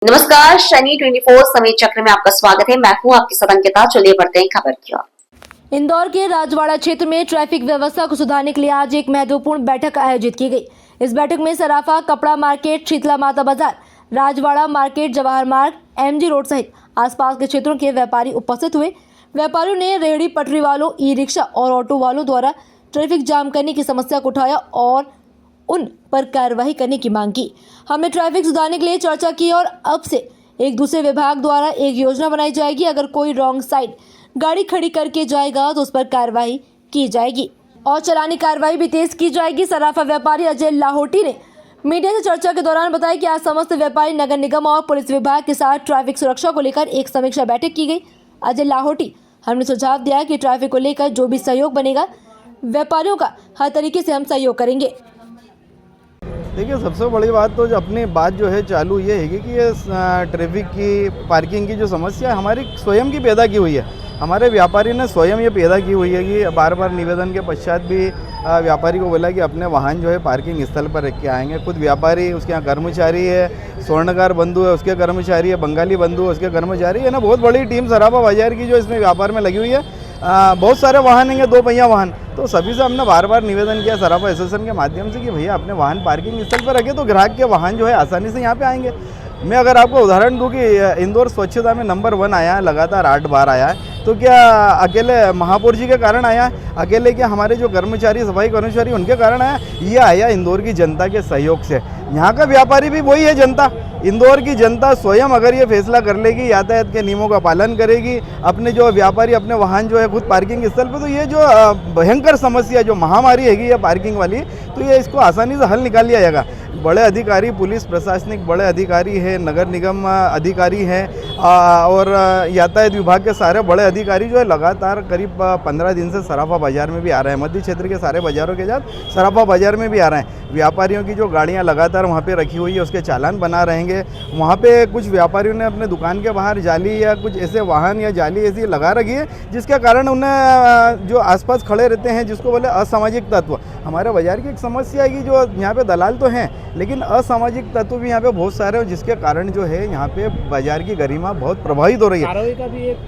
नमस्कार, शनि 24 समय चक्र में आपका स्वागत है। मैं हूं आपके साथ अंकिता। चलिए बढ़ते हैं खबर की ओर। इंदौर के राजवाड़ा क्षेत्र में ट्रैफिक व्यवस्था को सुधारने के लिए आज एक महत्वपूर्ण बैठक आयोजित की गई। इस बैठक में सराफा, कपड़ा मार्केट, शीतला माता बाजार, राजवाड़ा मार्केट, जवाहर मार्ग, एमजी रोड सहित आसपास के क्षेत्रों के व्यापारी उपस्थित हुए। व्यापारियों ने रेहड़ी पटरी वालों, ई रिक्शा और ऑटो वालों द्वारा ट्रैफिक जाम करने की समस्या को उठाया और उन पर कार्रवाई करने की मांग की। हमने ट्रैफिक सुधारने के लिए चर्चा की और अब से एक दूसरे विभाग द्वारा एक योजना बनाई जाएगी। अगर कोई रॉन्ग साइड गाड़ी खड़ी करके जाएगा तो उस पर कार्रवाई की जाएगी और चालानी कार्रवाई भी तेज की जाएगी। सराफा व्यापारी अजय लाहोटी ने मीडिया से चर्चा के दौरान बताया कि आज समस्त व्यापारी, नगर निगम और पुलिस विभाग के साथ ट्रैफिक सुरक्षा को लेकर एक समीक्षा बैठक की गई। अजय लाहोटी, हमने सुझाव दिया कि ट्रैफिक को लेकर जो भी सहयोग बनेगा, व्यापारियों का हर तरीके से हम सहयोग करेंगे। देखिए, सबसे बड़ी बात तो जो अपनी बात जो है चालू ये है कि ये ट्रैफिक की, पार्किंग की जो समस्या हमारी स्वयं की पैदा की हुई है। हमारे व्यापारी ने स्वयं ये पैदा की हुई है कि बार बार निवेदन के पश्चात भी व्यापारी को बोला कि अपने वाहन जो है पार्किंग स्थल पर रख के आएंगे। खुद व्यापारी, उसके यहाँ कर्मचारी है, स्वर्णकार बंधु है, उसके कर्मचारी है, बंगाली बंधु है, उसके कर्मचारी है ना। बहुत बड़ी टीम सराफा बाजार की जो इसमें व्यापार में लगी हुई है। बहुत सारे वाहन हैं, 2 पहिया वाहन। तो सभी से हमने बार बार निवेदन किया सराफा एसोसिएशन के माध्यम से कि भैया अपने वाहन पार्किंग स्थल पर रखें तो ग्राहक के वाहन जो है आसानी से यहाँ पे आएंगे। मैं अगर आपको उदाहरण दूं कि इंदौर स्वच्छता में नंबर 1 आया है, लगातार 8 बार आया है। तो क्या अकेले महापौर जी के कारण आया है? अकेले क्या हमारे जो कर्मचारी, सफाई कर्मचारी, उनके कारण आया? ये आया इंदौर की जनता के सहयोग से। यहाँ का व्यापारी भी वही है जनता। इंदौर की जनता स्वयं अगर ये फैसला कर लेगी, यातायात के नियमों का पालन करेगी, अपने जो व्यापारी अपने वाहन जो है खुद पार्किंग स्थल पे, तो ये जो भयंकर समस्या, जो महामारी हैगी है पार्किंग वाली, तो ये इसको आसानी से हल निकाल लिया जाएगा। बड़े अधिकारी, पुलिस प्रशासनिक बड़े अधिकारी हैं, नगर निगम अधिकारी हैं और यातायात विभाग के सारे बड़े अधिकारी जो है लगातार करीब 15 दिन से सराफा बाजार में भी आ रहे हैं। मध्य क्षेत्र के सारे बाजारों के साथ सराफा बाजार में भी आ रहे हैं। व्यापारियों की जो गाड़ियां लगातार वहां पे रखी हुई है उसके चालान बना रहेंगे। वहां पे कुछ व्यापारियों ने अपने दुकान के बाहर जाली या कुछ ऐसे वाहन या जाली ऐसी लगा रखी है जिसके कारण उन्हें जो आसपास खड़े रहते हैं, जिसको बोले असामाजिक तत्व। हमारे बाजार की एक समस्या है कि जो यहाँ पे दलाल तो हैं लेकिन असामाजिक तत्व भी यहाँ पे बहुत सारे हैं, जिसके कारण जो है यहाँ पे बाजार की गरिमा बहुत प्रभावित हो रही है। कार्रवाई का भी एक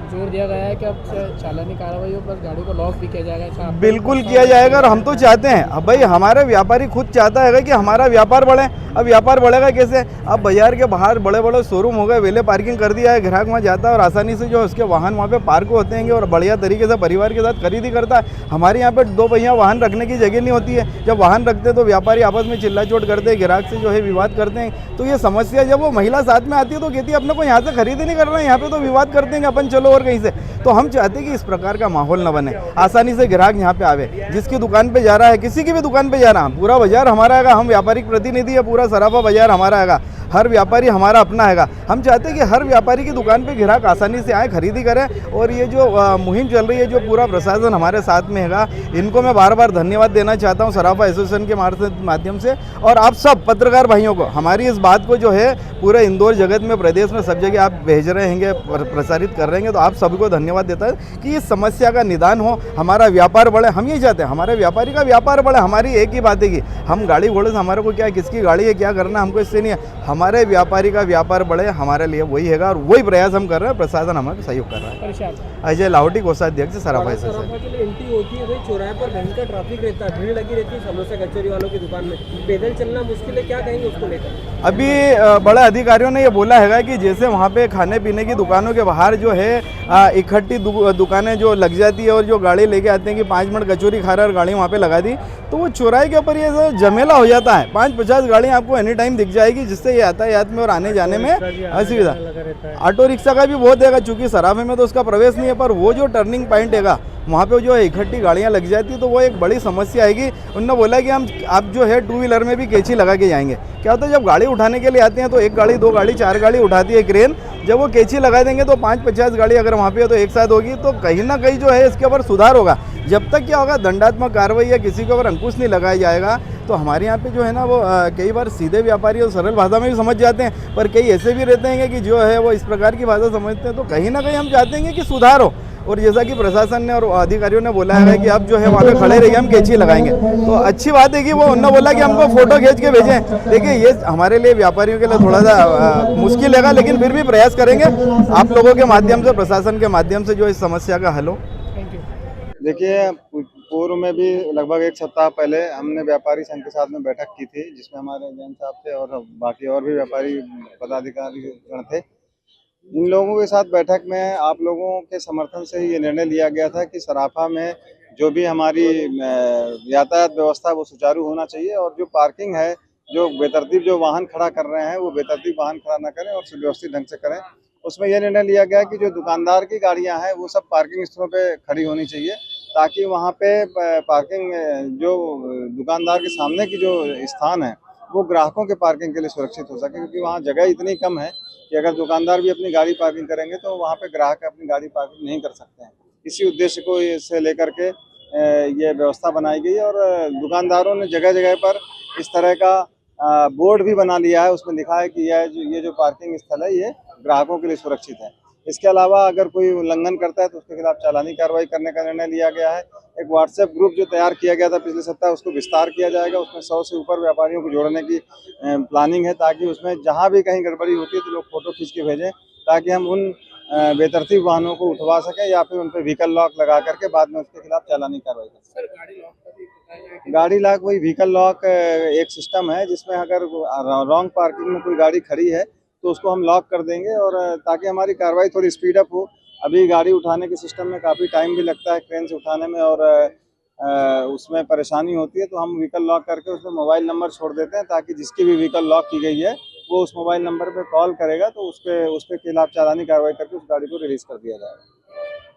जोर दिया गया है कि अब चालानी कार्रवाइयों पर गाड़ी को लॉक भी किया जाएगा। बिल्कुल किया जाएगा और हम तो चाहते हैं। अब भाई हमारे व्यापारी खुद चाहता है कि हमारा व्यापार बढ़े। अब व्यापार बढ़ेगा कैसे? अब बाजार के बाहर बड़े बड़े शोरूम हो गए, वेले पार्किंग कर दिया है, ग्राहक वहाँ जाता है और आसानी से जो उसके वाहन वहाँ पे पार्क होते हैं और बढ़िया तरीके से परिवार के साथ खरीदी करता है। हमारे यहाँ पे 2 पहिया वाहन रखने की जगह नहीं होती है। जब वाहन रखते हैं तो व्यापारी आपस में चिल्ला चोट करते हैं, ग्राहक से जो है विवाद करते हैं। तो ये समस्या, जब वो महिला साथ में आती है तो कहती है अपने को यहाँ से खरीदी नहीं करना है, यहाँ पे तो विवाद करते हैं, अपन चलो और कहीं से। तो हम चाहते हैं कि इस प्रकार का माहौल न बने, आसानी से ग्राहक यहाँ पे आवे। जिसकी दुकान पे जा रहा है, किसी की भी दुकान पे जा रहा है, पूरा बाजार हमारा आएगा। हम व्यापारिक प्रतिनिधि है, पूरा सराफा बाजार हमारा आएगा। हर व्यापारी हमारा अपना हैगा। हम चाहते हैं कि हर व्यापारी की दुकान पे ग्राहक आसानी से आए, खरीदी करें। और ये जो मुहिम चल रही है, जो पूरा प्रशासन हमारे साथ में हैगा, इनको मैं बार बार धन्यवाद देना चाहता हूँ सराफा एसोसिएशन के माध्यम से। और आप सब पत्रकार भाइयों को हमारी इस बात को जो है पूरे इंदौर जगत में, प्रदेश में सब जगह आप भेज रहे हैंगे, प्रसारित कर रहे हैं, तो आप सभी को धन्यवाद देता है कि इस समस्या का निदान हो, हमारा व्यापार बढ़े। हम ये चाहते हैं हमारे व्यापारी का व्यापार बढ़े। हमारी एक ही बात है कि हम गाड़ी घोड़े से हमारे को क्या, किसकी गाड़ी है, क्या करना, हमको इससे नहीं है। हमारे व्यापारी का व्यापार बढ़े, हमारे लिए वही हैगा और वही प्रयास हम कर रहे हैं। प्रशासन हमारा सहयोग कर रहा है। अजय लाहोटी, कोषाध्यक्ष सराफा एसोसिएशन। एंट्री होती है, चौराहे पर भयंकर ट्रैफिक रहता है, भीड़ लगी रहती है समोसा कचौरी वालों की दुकान में, पैदल चलना मुश्किल है। क्या कहेंगे उसको लेकर? अभी बड़े अधिकारियों ने ये बोला हैगा कि जैसे वहाँ पे खाने पीने की दुकानों के बाहर जो है इकट्ठी दुकानें जो लग जाती है और जो गाड़ी लेके आते हैं कि 5 मिनट कचौरी खा रहे और गाड़ी वहाँ पे लगा दी, तो वो चौराहे के ऊपर ये झमेला हो जाता है। 5-50 गाड़ियाँ आपको एनी टाइम दिख जाएगी, जिससे ये यातायात में और आने जाने में असुविधा। ऑटो रिक्शा का भी बहुत हैगा, चूँकि सराफे में तो उसका प्रवेश नहीं है, पर वो जो टर्निंग पॉइंट हैगा वहाँ पे जो है इकट्ठी गाड़ियाँ लग जाती है, तो वो एक बड़ी समस्या आएगी। उन्होंने बोला कि आप जो है 2 व्हीलर में भी कैंची लगा के जाएंगे। क्या होता है, जब गाड़ी उठाने के लिए आते हैं तो 1 गाड़ी, 2 गाड़ी, 4 गाड़ी उठाती है क्रेन। जब वो कैंची लगा देंगे तो 5-50 गाड़ी अगर वहाँ पे है तो एक साथ होगी, तो कहीं ना कहीं जो है इसके ऊपर सुधार होगा। जब तक क्या होगा, दंडात्मक कार्रवाई या किसी के ऊपर अंकुश नहीं लगाया जाएगा, तो हमारे यहाँ पे जो है ना वो कई बार सीधे व्यापारी और सरल भाषा में भी समझ जाते हैं, पर कई ऐसे भी रहते हैं कि जो है वो इस प्रकार की भाषा समझते हैं। तो कहीं ना कहीं हम चाहते हैं कि सुधार हो और जैसा कि प्रशासन ने और अधिकारियों ने बोला है कि अब जो है वहाँ पे खड़े रहिए, हम कैंची लगाएंगे। तो अच्छी बात है कि वो उन्होंने बोला कि हमको फ़ोटो खींच के भेजें। देखिए ये हमारे लिए व्यापारियों के लिए थोड़ा सा मुश्किल लगा, लेकिन फिर भी प्रयास करेंगे आप लोगों के माध्यम से, प्रशासन के माध्यम से जो इस समस्या का हल हो। Thank you. देखिए, पूर्व में भी लगभग एक सप्ताह पहले हमने व्यापारी संघ के साथ में बैठक की थी, जिसमें हमारे जैन साहब थे और बाकी और भी व्यापारी पदाधिकारी गण थे। इन लोगों के साथ बैठक में आप लोगों के समर्थन से ही ये निर्णय लिया गया था कि सराफा में जो भी हमारी यातायात व्यवस्था वो सुचारू होना चाहिए, और जो पार्किंग है, जो बेतरतीब जो वाहन खड़ा कर रहे हैं वो बेतरतीब वाहन खड़ा ना करें और सुव्यवस्थित ढंग से करें। उसमें यह निर्णय लिया गया कि जो दुकानदार की गाड़ियां हैं वो सब पार्किंग स्थलों पे खड़ी होनी चाहिए, ताकि वहाँ पे पार्किंग जो दुकानदार के सामने की जो स्थान है वो ग्राहकों के पार्किंग के लिए सुरक्षित हो सके, क्योंकि वहाँ जगह इतनी कम है कि अगर दुकानदार भी अपनी गाड़ी पार्किंग करेंगे तो वहाँ पे ग्राहक अपनी गाड़ी पार्किंग नहीं कर सकते हैं। इसी उद्देश्य को इससे लेकर के ये व्यवस्था बनाई गई, और दुकानदारों ने जगह जगह पर इस तरह का बोर्ड भी बना लिया है। उसमें लिखा है कि ये जो पार्किंग स्थल है ये ग्राहकों के लिए सुरक्षित है। इसके अलावा अगर कोई उल्लंघन करता है तो उसके खिलाफ चालानी कार्रवाई करने का निर्णय लिया गया है। एक व्हाट्सएप ग्रुप जो तैयार किया गया था पिछले सप्ताह, उसको विस्तार किया जाएगा। उसमें 100 से ऊपर व्यापारियों को जोड़ने की प्लानिंग है, ताकि उसमें जहां भी कहीं गड़बड़ी होती है तो लोग फोटो खींच के भेजें, ताकि हम उन बेतरतीब वाहनों को उठवा सकें या फिर उन पर व्हीकल लॉक लगा करके बाद में उसके खिलाफ चालानी कार्रवाई कर सकें। गाड़ी लॉक, वही व्हीकल लॉक एक सिस्टम है जिसमें अगर रॉन्ग पार्किंग में कोई गाड़ी खड़ी है तो उसको हम लॉक कर देंगे, और ताकि हमारी कार्रवाई थोड़ी स्पीड अप हो। अभी गाड़ी उठाने के सिस्टम में काफ़ी टाइम भी लगता है क्रेन से उठाने में, और उसमें परेशानी होती है, तो हम व्हीकल लॉक करके उसमें मोबाइल नंबर छोड़ देते हैं, ताकि जिसकी भी व्हीकल लॉक की गई है वो उस मोबाइल नंबर पे कॉल करेगा तो उसके खिलाफ चालानी कार्रवाई करके उस गाड़ी को रिलीज़ कर दिया जाएगा।